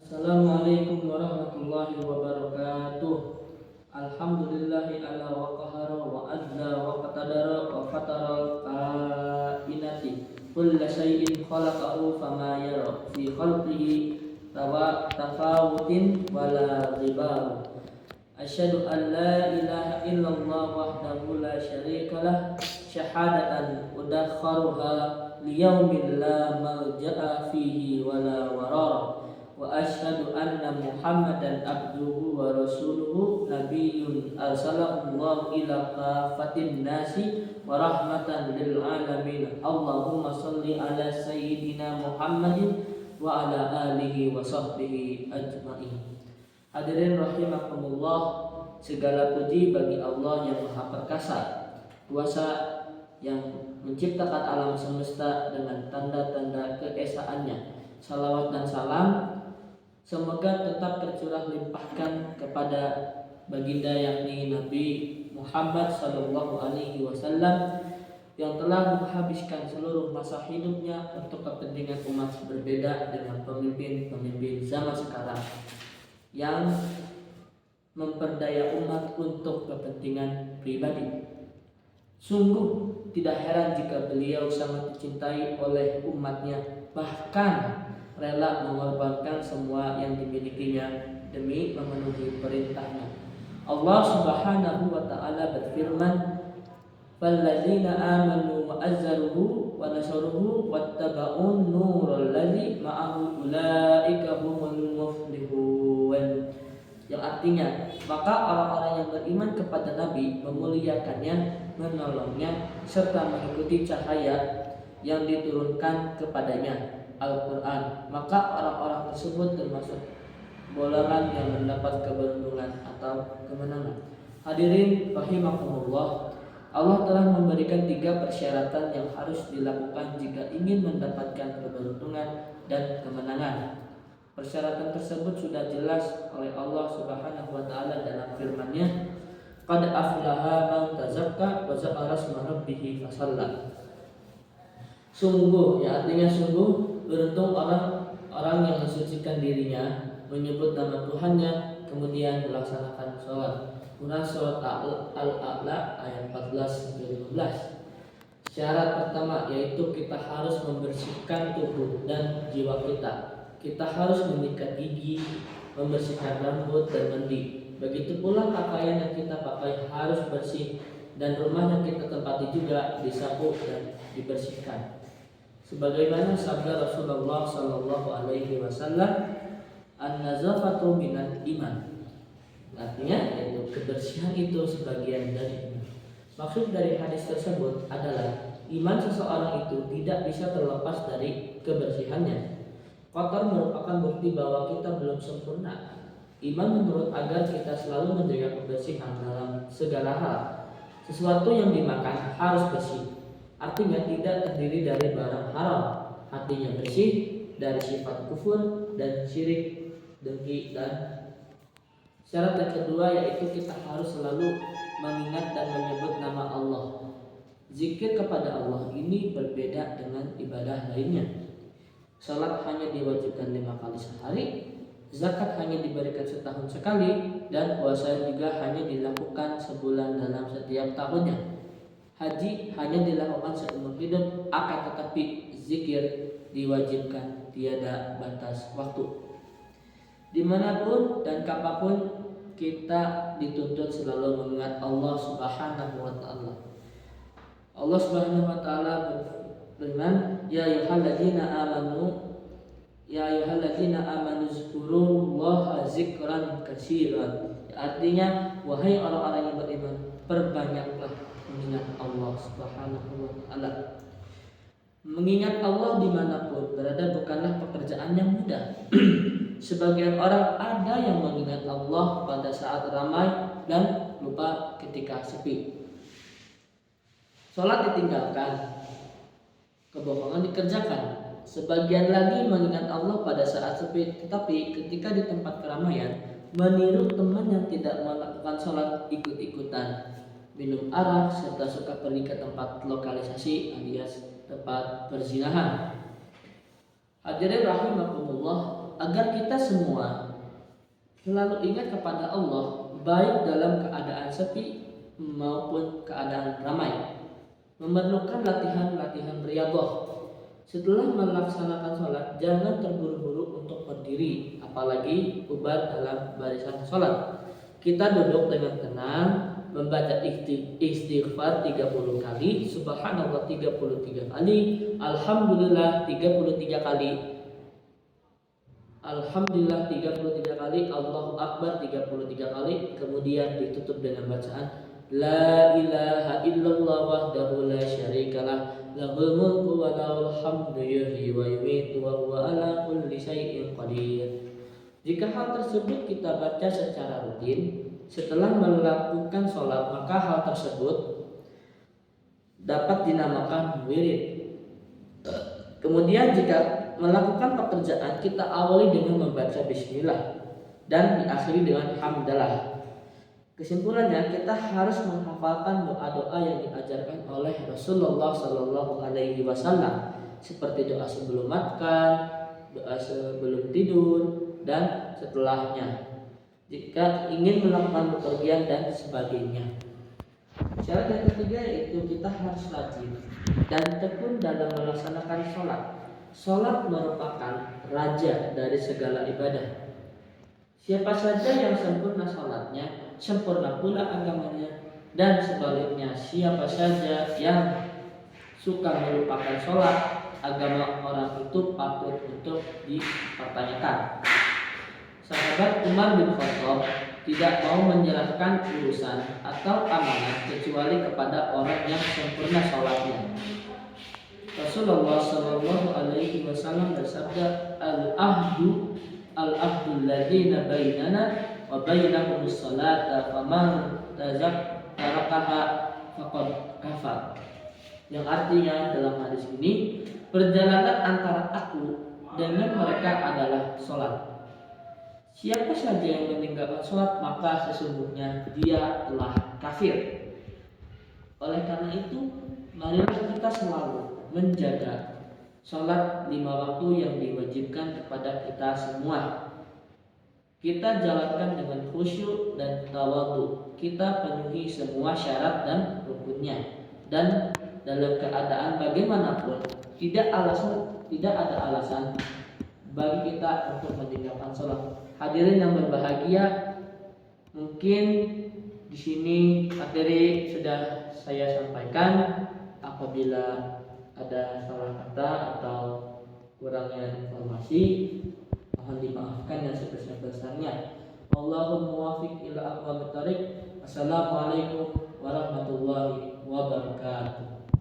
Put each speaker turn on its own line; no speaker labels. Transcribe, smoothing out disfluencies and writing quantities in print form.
Assalamualaikum warahmatullahi wabarakatuh. Alhamdulillahi ala wa qahara wa azza wa qatadara wa fatara kainati kulla syai'in khalaqahu fama yara fi khalqihi tafawutin wala ribar. Asyhadu an la ilaha illallah wahdahu la syarikalah syahadatan udakharuha liyaumin la malja'a fihi wala warara. Wa asyhadu anna Muhammadan abduhu wa rasuluhu nabiyyun arsalahu Allah ila kafatin nasi wa rahmatan lil alamin. Allahumma shalli ala sayyidina Muhammadin wa ala alihi wa sahbihi ajmain. Hadirin rahimakumullah, segala puji bagi Allah yang Maha Perkasa, kuasa yang menciptakan alam semesta dengan tanda-tanda keesaannya. Salawat dan salam semoga tetap tercurah limpahkan kepada baginda yakni Nabi Muhammad sallallahu alaihi wasallam yang telah menghabiskan seluruh masa hidupnya untuk kepentingan umat, berbeda dengan pemimpin-pemimpin zaman sekarang yang memperdaya umat untuk kepentingan pribadi. Sungguh tidak heran jika beliau sangat dicintai oleh umatnya, bahkan rela mengorbankan semua yang dimilikinya demi memenuhi perintahnya. Allah Subhanahu wa taala berfirman, "Falladzina amanu wa azzaruhu wa nasaruhu wattaba'un nural ladzi ma'ahu ulaika humul muflihun." Yang artinya, maka orang-orang yang beriman kepada Nabi, memuliakannya, menolongnya, serta mengikuti cahaya yang diturunkan kepadanya, Al-Quran, maka orang-orang tersebut termasuk golongan yang mendapat keberuntungan atau kemenangan. Hadirin rahimakumullah, Allah telah memberikan 3 persyaratan yang harus dilakukan jika ingin mendapatkan keberuntungan dan kemenangan. Persyaratan tersebut sudah jelas oleh Allah Subhanahu wa taala dalam firman-Nya, "Qad aflaha man tazakka wa zakara isma rabbih fasalla." Sungguh, ya artinya sungguh beruntung orang yang mensucikan dirinya, menyebut nama Tuhannya, kemudian melaksanakan sholat. Quran surat Al-A'la ayat 14-15. Syarat pertama yaitu kita harus membersihkan tubuh dan jiwa kita. Kita harus menyikat gigi, membersihkan rambut dan mandi. Begitu pula pakaian yang kita pakai harus bersih, dan rumah yang kita tempati juga disapu dan dibersihkan. Sebagaimana sabda Rasulullah sallallahu alaihi wasallam, "An-nazafatu minal iman." Artinya yaitu kebersihan itu sebagian dari iman. Maksud dari hadis tersebut adalah iman seseorang itu tidak bisa terlepas dari kebersihannya. Kotor merupakan bukti bahwa kita belum sempurna. Iman menuntut agar kita selalu menjaga kebersihan dalam segala hal. Sesuatu yang dimakan harus bersih, artinya tidak terdiri dari barang haram, hatinya bersih dari sifat kufur dan syirik, dengki dan syarat yang kedua yaitu kita harus selalu mengingat dan menyebut nama Allah. Zikir kepada Allah ini berbeda dengan ibadah lainnya. Salat hanya diwajibkan 5 kali sehari, zakat hanya diberikan setahun sekali, dan puasa juga hanya dilakukan sebulan dalam setiap tahunnya. Haji hanya dilakukan seumur hidup, akan tetapi zikir diwajibkan tiada batas waktu. Dimanapun dan kapanpun kita dituntut selalu mengingat Allah Subhanahu wa taala. Allah Subhanahu wa taala berfirman, "Ya ayyuhalladzina amanu zkurullaha zikran katsiran." Artinya, wahai orang-orang yang beriman, perbanyaklah mengingat Allah Subhanahu wa taala. Mengingat Allah dimanapun berada bukanlah pekerjaan yang mudah. Sebagian orang ada yang mengingat Allah pada saat ramai dan lupa ketika sepi. Salat ditinggalkan, kebohongan dikerjakan. Sebagian lagi mengingat Allah pada saat sepi, tetapi ketika di tempat keramaian meniru teman yang tidak melakukan salat ikut-ikutan, minum arak, serta suka pergi ke tempat lokalisasi alias tempat perzinahan. Hadirin rahimakumullah, agar kita semua selalu ingat kepada Allah, baik dalam keadaan sepi maupun keadaan ramai. Memerlukan latihan-latihan riyadhah. Setelah melaksanakan sholat, jangan terburu-buru untuk berdiri, apalagi ubat dalam barisan sholat. Kita duduk dengan tenang, membaca istighfar 30 kali, subhanallah 33 kali, alhamdulillah 33 kali, alhamdulillah 33 kali, Allahu akbar 33 kali, kemudian ditutup dengan bacaan la ilaha illallah wahdahu la syarikalah lahul mulku wa lahul hamdu yuhyi wa yumiitu wa huwa ala kulli syai'in qadir. Jika hal tersebut kita baca secara rutin setelah melakukan sholat, maka hal tersebut dapat dinamakan wirid. Kemudian jika melakukan pekerjaan, kita awali dengan membaca bismillah dan diakhiri dengan hamdalah. Kesimpulannya, kita harus menghafalkan doa-doa yang diajarkan oleh Rasulullah Shallallahu Alaihi Wasallam, seperti doa sebelum makan, doa sebelum tidur, dan setelahnya. Jika ingin melakukan bepergian dan sebagainya. Syarat yang ketiga yaitu kita harus rajin dan tekun dalam melaksanakan sholat. Sholat merupakan raja dari segala ibadah. Siapa saja yang sempurna sholatnya, sempurna pula agamanya, dan sebaliknya siapa saja yang suka melupakan sholat, agama orang itu patut untuk dipertanyakan. Sahabat Umar bin Khattab tidak mau menyerahkan urusan atau amanah kecuali kepada orang yang sempurna sholatnya. Rasulullah Shallallahu Alaihi Wasallam bersabda, al-ahdul ladzina bainana wa bainahumus salata faman tarakaha faqad kafar. Yang artinya dalam hadis ini, perjalanan antara aku dengan mereka adalah sholat. Siapa saja yang meninggalkan sholat, maka sesungguhnya dia telah kafir. Oleh karena itu, marilah kita selalu menjaga sholat 5 waktu yang diwajibkan kepada kita semua. Kita jalankan dengan khusyuk dan tawadhu. Kita penuhi semua syarat dan rukunnya. Dan dalam keadaan bagaimanapun, tidak ada alasan bagi kita untuk meninggalkan sholat. Hadirin yang berbahagia, mungkin di sini materi sudah saya sampaikan. Apabila ada salah kata atau kurangnya informasi, mohon dimaafkan yang sebesar-besarnya. Wallahul muwaffiq ila aqwamit thoriq. Assalamualaikum warahmatullahi wabarakatuh.